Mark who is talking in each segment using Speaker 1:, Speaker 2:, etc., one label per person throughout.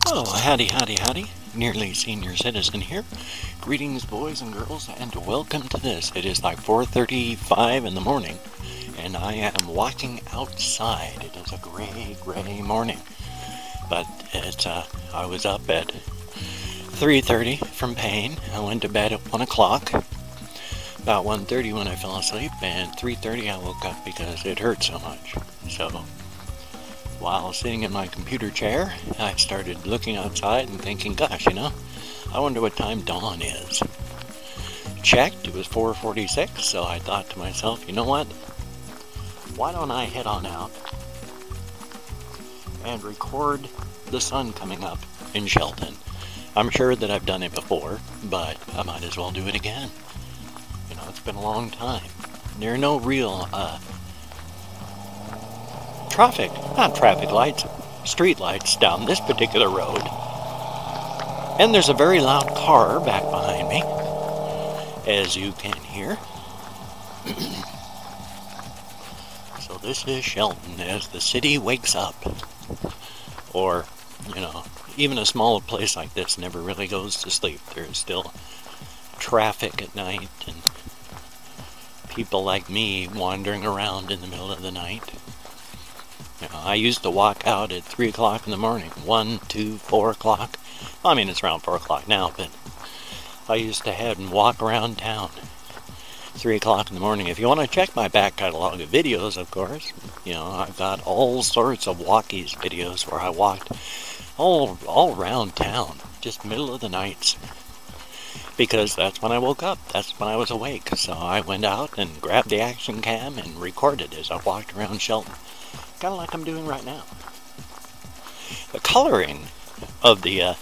Speaker 1: Oh, howdy, howdy, howdy. Nearly Senior Citizen here. Greetings, boys and girls, and welcome to this. It is like 4:35 in the morning, and I am walking outside. It is a gray morning. But it's, I was up at 3:30 from pain. I went to bed at 1 o'clock. About 1:30 when I fell asleep, and 3:30 I woke up because it hurt so much. So, while sitting in my computer chair, I started looking outside and thinking, gosh, I wonder what time dawn is. Checked, it was 4:46, so I thought to myself, you know what? Why don't I head on out and record the sun coming up in Shelton? I'm sure that I've done it before, but I might as well do it again. It's been a long time. There are no real, traffic lights, street lights down this particular road. And there's a very loud car back behind me, as you can hear. So this is Shelton as the city wakes up. Or, even a small place like this never really goes to sleep. There's still traffic at night and people like me wandering around in the middle of the night. I used to walk out at 3 o'clock in the morning, 1, 2, 4 o'clock. Well, it's around 4 o'clock now, but I used to head and walk around town 3 o'clock in the morning. If you want to check my back catalog of videos, of course, I've got all sorts of Walkies videos where I walked all around town, just middle of the nights. Because that's when I woke up. That's when I was awake. So I went out and grabbed the action cam and recorded as I walked around Shelton. Kind of like I'm doing right now. The coloring of the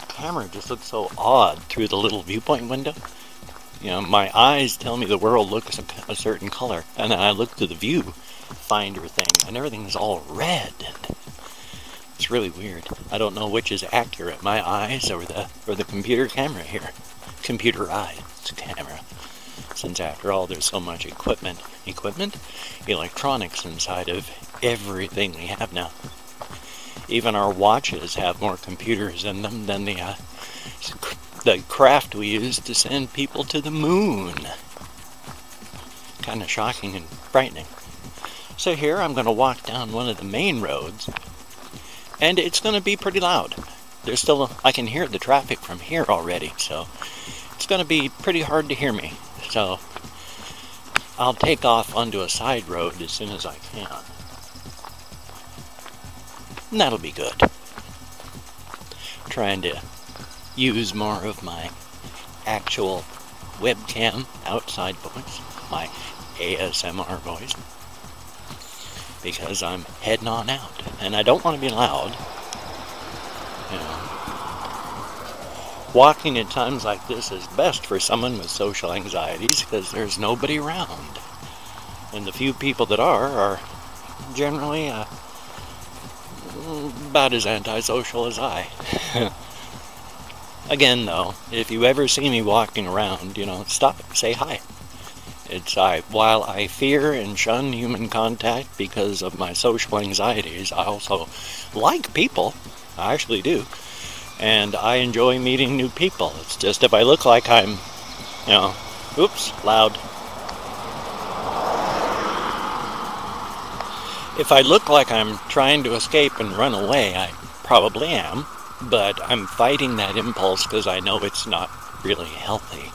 Speaker 1: camera just looks so odd through the little viewpoint window. My eyes tell me the world looks a certain color. And then I look through the viewfinder thing and everything's all red. And it's really weird. I don't know which is accurate, my eyes or the computer camera here. Computerized camera. Since after all there's so much electronics inside of everything we have now. Even our watches have more computers in them than the craft we use to send people to the moon. Kind of shocking and frightening. So here I'm going to walk down one of the main roads, and it's going to be pretty loud. I can hear the traffic from here already, so it's going to be pretty hard to hear me. So I'll take off onto a side road as soon as I can. And that'll be good. Trying to use more of my actual webcam outside voice, my ASMR voice, because I'm heading on out, and I don't want to be loud. Walking at times like this is best for someone with social anxieties because there's nobody around. And the few people that are generally about as antisocial as I. Again, though, if you ever see me walking around, stop, say hi. While I fear and shun human contact because of my social anxieties, I also like people. I actually do. And I enjoy meeting new people. It's just if I look like I'm, oops, loud. If I look like I'm trying to escape and run away, I probably am. But I'm fighting that impulse because I know it's not really healthy.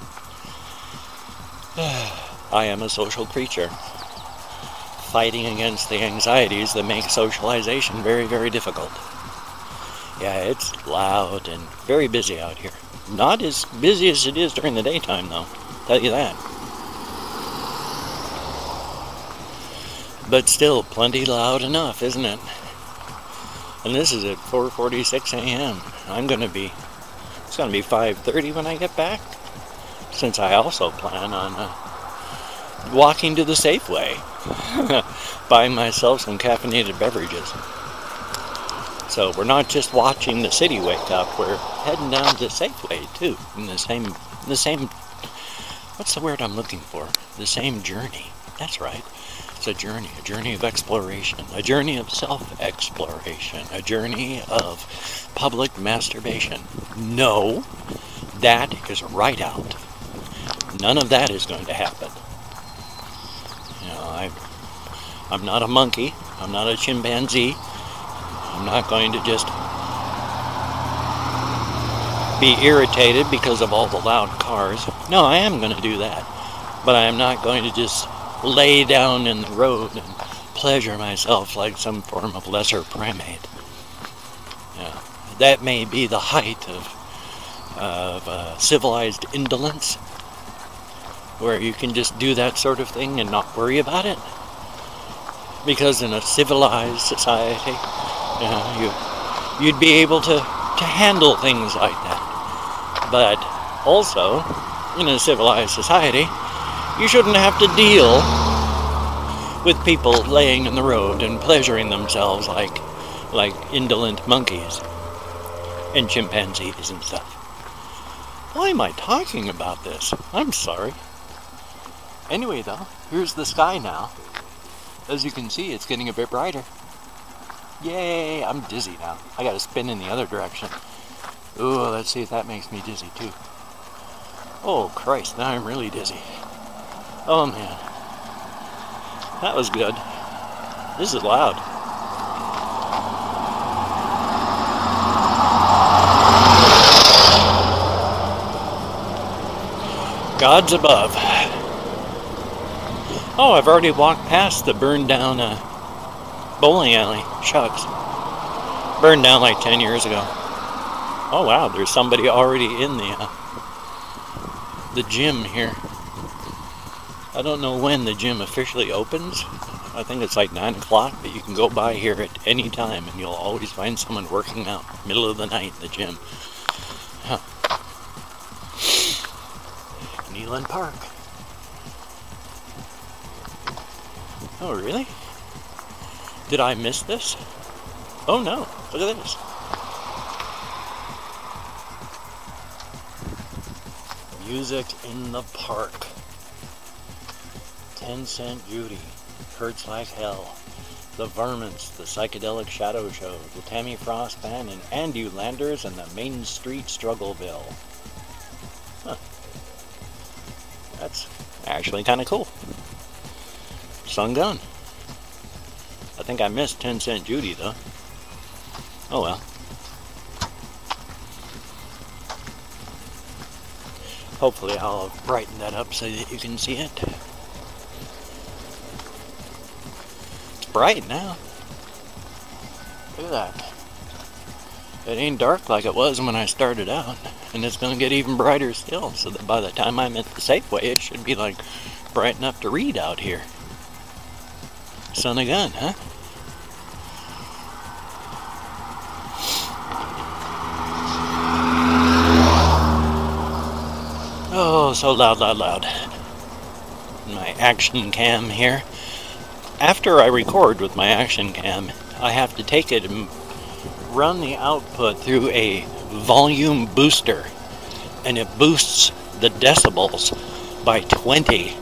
Speaker 1: I am a social creature, fighting against the anxieties that make socialization very, very difficult. Yeah, it's loud and very busy out here. Not as busy as it is during the daytime, though. Tell you that. But still, plenty loud enough, isn't it? And this is at 4:46 a.m. It's going to be 5:30 when I get back. Since I also plan on walking to the Safeway. Buying myself some caffeinated beverages. So we're not just watching the city wake up, we're heading down to Safeway too, in the same, what's the word I'm looking for? The same journey. That's right. It's a journey of exploration, a journey of self-exploration, a journey of public masturbation. No, that is right out. None of that is going to happen. You know, I'm not a monkey. I'm not a chimpanzee. I'm not going to just be irritated because of all the loud cars. No, I am going to do that. But I am not going to just lay down in the road and pleasure myself like some form of lesser primate. Yeah, that may be the height of civilized indolence, where you can just do that sort of thing and not worry about it. Because in a civilized society, you know, you'd be able to handle things like that. But also, in a civilized society, you shouldn't have to deal with people laying in the road and pleasuring themselves like indolent monkeys and chimpanzees and stuff. Why am I talking about this? I'm sorry. Anyway though, here's the sky now. As you can see, it's getting a bit brighter. Yay, I'm dizzy now. I gotta spin in the other direction. Ooh, let's see if that makes me dizzy too. Oh Christ, now I'm really dizzy. Oh man. That was good. This is loud. God's above. Oh, I've already walked past the burned down bowling alley. Shucks. Burned down like 10 years ago. Oh wow, there's somebody already in the gym here. I don't know when the gym officially opens. I think it's like 9 o'clock, but you can go by here at any time and you'll always find someone working out middle of the night in the gym. Huh. Neyland Park. Oh, really? Did I miss this? Oh no, look at this. Music in the park. 10 Cent Judy, Hurts Like Hell, The Varmints, The Psychedelic Shadow Show, The Tammy Frost Band, and Andy Landers and the Main Street Struggleville. Huh. That's actually kind of cool. Sun gun. I think I missed 10 Cent Judy though. Oh well. Hopefully I'll brighten that up so that you can see it. It's bright now. Look at that. It ain't dark like it was when I started out. And it's going to get even brighter still. So that by the time I'm at the Safeway, it should be like bright enough to read out here. Son of a gun, huh? Oh, so loud, loud, loud. My action cam here. After I record with my action cam, I have to take it and run the output through a volume booster. And it boosts the decibels by 20.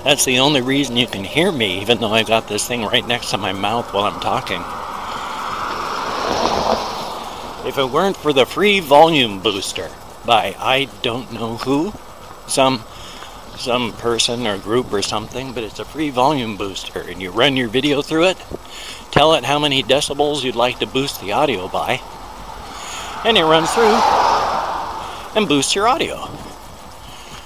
Speaker 1: That's the only reason you can hear me, even though I've got this thing right next to my mouth while I'm talking. If it weren't for the free volume booster by I don't know who, some person or group or something, but it's a free volume booster, and you run your video through it, tell it how many decibels you'd like to boost the audio by, and it runs through and boosts your audio.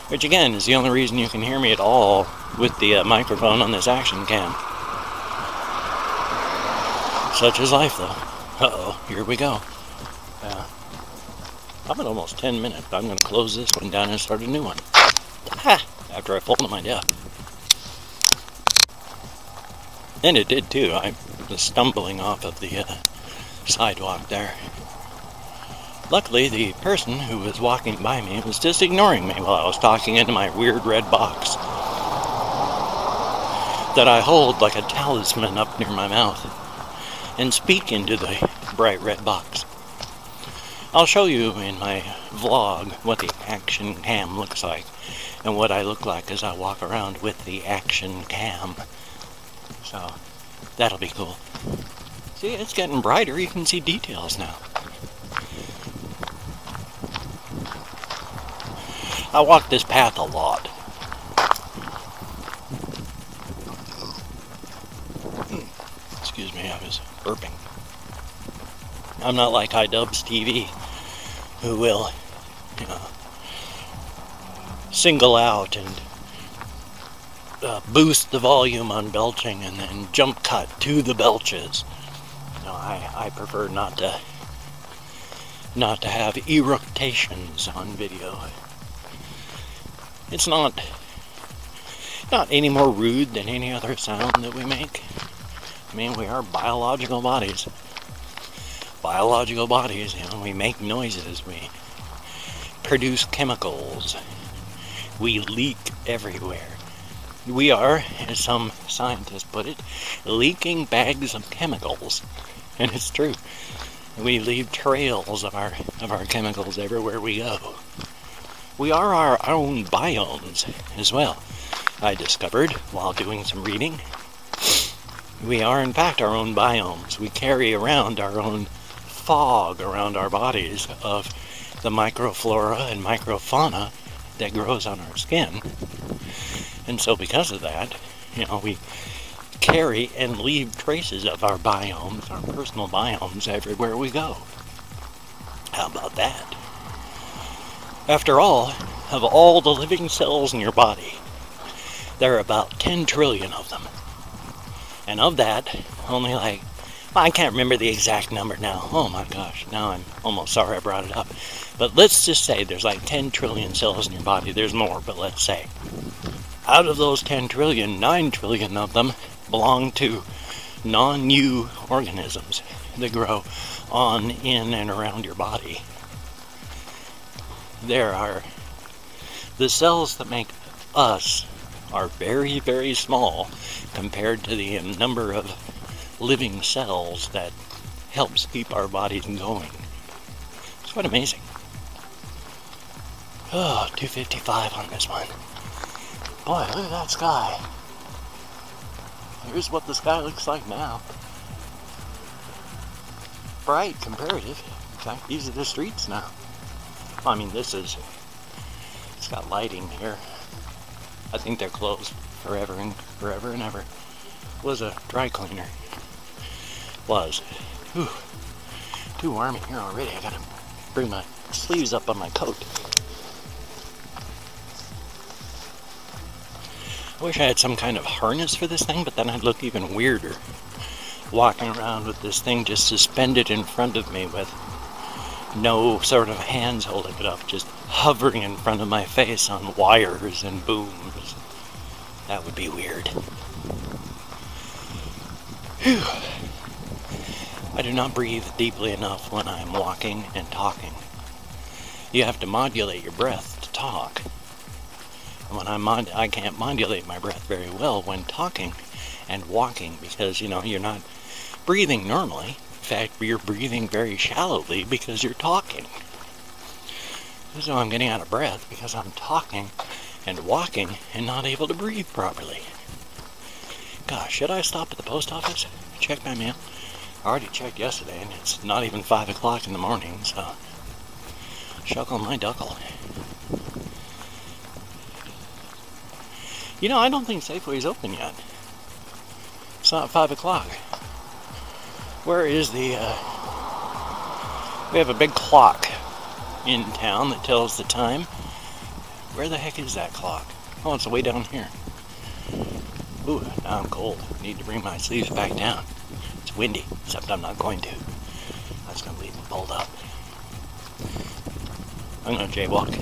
Speaker 1: Which again is the only reason you can hear me at all with the microphone on this action cam. Such is life though. Uh-oh, here we go. I'm at almost 10 minutes. I'm going to close this one down and start a new one. Ha! After I fall to my death. And it did too. I was stumbling off of the sidewalk there. Luckily, the person who was walking by me was just ignoring me while I was talking into my weird red box that I hold like a talisman up near my mouth and speak into the bright red box. I'll show you in my vlog what the action cam looks like and what I look like as I walk around with the action cam. So that'll be cool. See, it's getting brighter. You can see details now. I walk this path a lot. Excuse me, I was burping. I'm not like iDubbbz TV, who will, you know, single out and boost the volume on belching and then jump cut to the belches. No, I prefer not to have eructations on video. It's not any more rude than any other sound that we make. I mean, we are biological bodies. Biological bodies, you know, we make noises, we produce chemicals, we leak everywhere. We are, as some scientists put it, leaking bags of chemicals. And it's true. We leave trails of our chemicals everywhere we go. We are our own biomes as well. I discovered while doing some reading, we are in fact our own biomes. We carry around our own fog around our bodies of the microflora and microfauna that grows on our skin. And so because of that, you know, we carry and leave traces of our biomes, our personal biomes, everywhere we go. How about that? After all, of all the living cells in your body, there are about 10 trillion of them. And of that, only like, I can't remember the exact number now. Oh my gosh, now I'm almost sorry I brought it up. But let's just say there's like 10 trillion cells in your body. There's more, but let's say. Out of those 10 trillion, 9 trillion of them belong to non-you organisms that grow on, in, and around your body. There are the cells that make us are very, very small compared to the number of living cells that helps keep our bodies going. It's quite amazing. Oh, 255 on this one. Boy, look at that sky. Here's what the sky looks like now. Bright, comparative. In fact, these are the streets now. I mean, it's got lighting here. I think they're closed forever and ever. Was a dry cleaner. Was. Whew. Too warm in here already. I gotta bring my sleeves up on my coat. I wish I had some kind of harness for this thing, but then I'd look even weirder. Walking around with this thing just suspended in front of me with no sort of hands holding it up, just hovering in front of my face on wires and booms. That would be weird. Whew. I do not breathe deeply enough when I'm walking and talking. You have to modulate your breath to talk. And when I can't modulate my breath very well when talking and walking because, you know, you're not breathing normally. In fact, you're breathing very shallowly because you're talking. So I'm getting out of breath because I'm talking and walking and not able to breathe properly. Gosh, should I stop at the post office? Check my mail? I already checked yesterday and it's not even 5 o'clock in the morning, so shuckle my duckle. You know, I don't think Safeway's open yet. It's not 5 o'clock. Where is the, we have a big clock in town that tells the time. Where the heck is that clock? Oh, it's way down here. Ooh, now I'm cold. Need to bring my sleeves back down. It's windy, except I'm not going to. I'm just going to leave them pulled up. I'm going to jaywalk.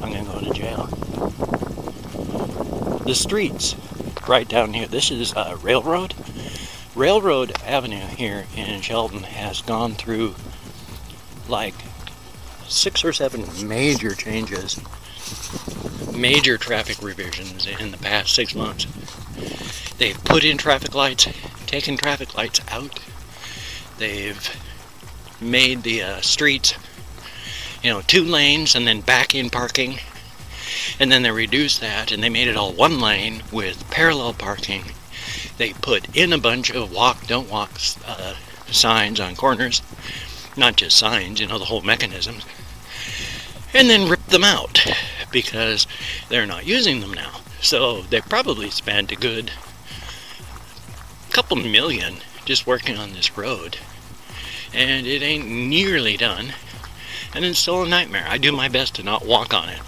Speaker 1: I'm going to go to jail. The streets right down here. This is Railroad. Railroad Avenue here in Shelton has gone through like 6 or 7 major changes, major traffic revisions in the past 6 months. They've put in traffic lights, taken traffic lights out. They've made the streets, 2 lanes and then back-in parking. And then they reduced that and they made it all 1 lane with parallel parking. They put in a bunch of walk, don't walk signs on corners. Not just signs, you know, the whole mechanism. And then rip them out because they're not using them now. So they probably spent a good couple million just working on this road. And it ain't nearly done. And it's still a nightmare. I do my best to not walk on it.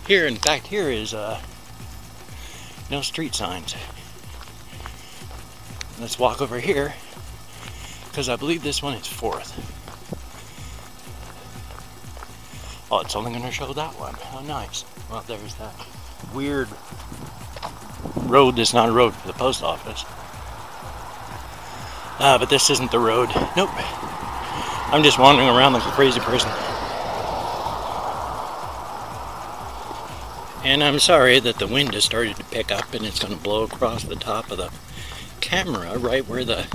Speaker 1: Here, in fact, here is no street signs. Let's walk over here, because I believe this one is 4th. Oh, it's only going to show that one. Oh, nice. Well, there's that weird road that's not a road for the post office. But this isn't the road. Nope. I'm just wandering around like a crazy person. And I'm sorry that the wind has started to pick up and it's going to blow across the top of the camera right where the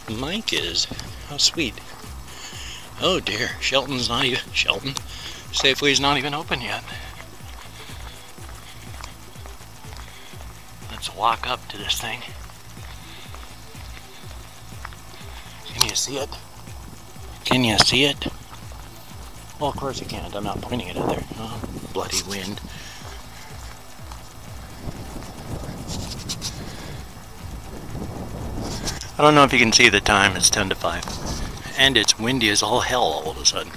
Speaker 1: mic is. How sweet. Oh dear, Shelton's not even, Safeway's not even open yet. Let's walk up to this thing. Can you see it? Can you see it? Well, of course you can't. I'm not pointing it at there. Oh, bloody wind. I don't know if you can see the time. It's 10 to 5. And it's windy as all hell all of a sudden.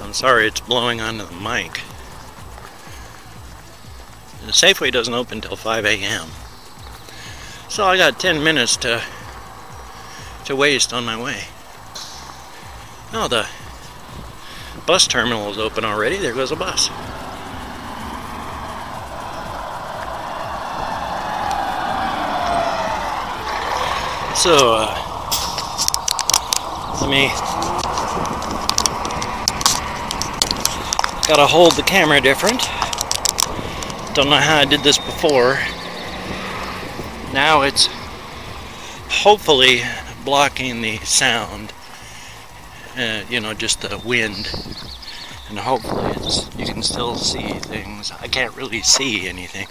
Speaker 1: I'm sorry it's blowing onto the mic. The Safeway doesn't open until 5 a.m. So I got 10 minutes to waste on my way. Oh, the bus terminal is open already. There goes a bus. So, let me... Gotta hold the camera different. Don't know how I did this before. Now it's hopefully blocking the sound. You know, just the wind. And hopefully you can still see things. I can't really see anything.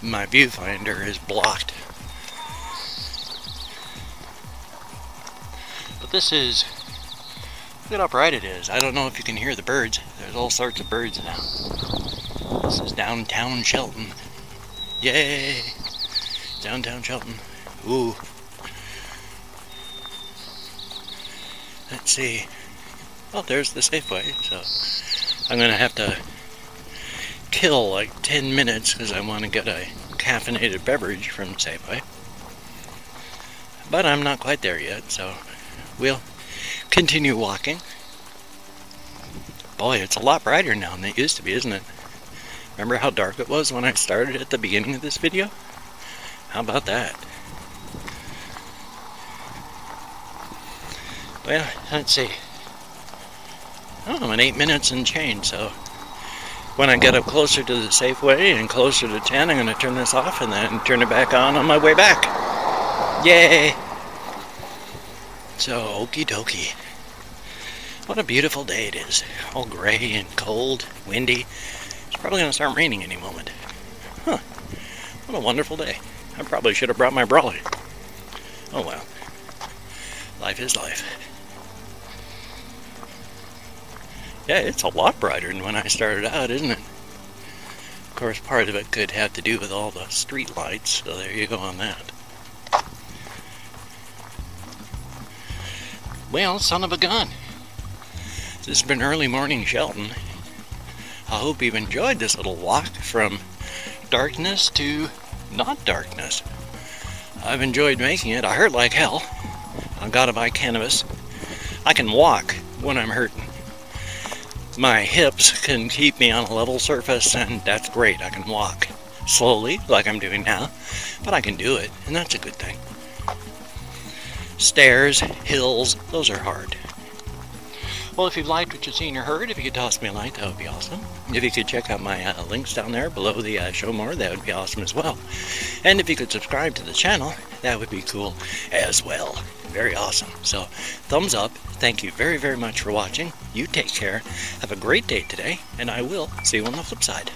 Speaker 1: My viewfinder is blocked. This is, look at how bright it is. I don't know if you can hear the birds. There's all sorts of birds now. This is downtown Shelton. Yay! Downtown Shelton. Ooh. Let's see. Oh, there's the Safeway. So I'm gonna have to kill like 10 minutes because I want to get a caffeinated beverage from Safeway. But I'm not quite there yet, so we'll continue walking. Boy, it's a lot brighter now than it used to be, isn't it? Remember how dark it was when I started at the beginning of this video? How about that? Well, let's see. Oh, I'm at 8 minutes and change, so when I get up closer to the Safeway and closer to 10, I'm going to turn this off and then turn it back on my way back. Yay! So, okie dokie. What a beautiful day it is. All gray and cold, windy. It's probably going to start raining any moment. Huh. What a wonderful day. I probably should have brought my brolly. Oh well. Life is life. Yeah, it's a lot brighter than when I started out, isn't it? Of course, part of it could have to do with all the street lights, so there you go on that. Well, son of a gun. This has been early morning Shelton. I hope you've enjoyed this little walk from darkness to not darkness. I've enjoyed making it. I hurt like hell. I've got to buy cannabis. I can walk when I'm hurting. My hips can keep me on a level surface, and that's great. I can walk slowly, like I'm doing now, but I can do it, and that's a good thing. Stairs, hills, those are hard. Well, if you've liked what you've seen or heard, if you could toss me a like, that would be awesome. If you could check out my links down there below the show more, that would be awesome as well. And if you could subscribe to the channel, that would be cool as well. Very awesome. So, thumbs up. Thank you very, very much for watching. You take care. Have a great day today, and I will see you on the flip side.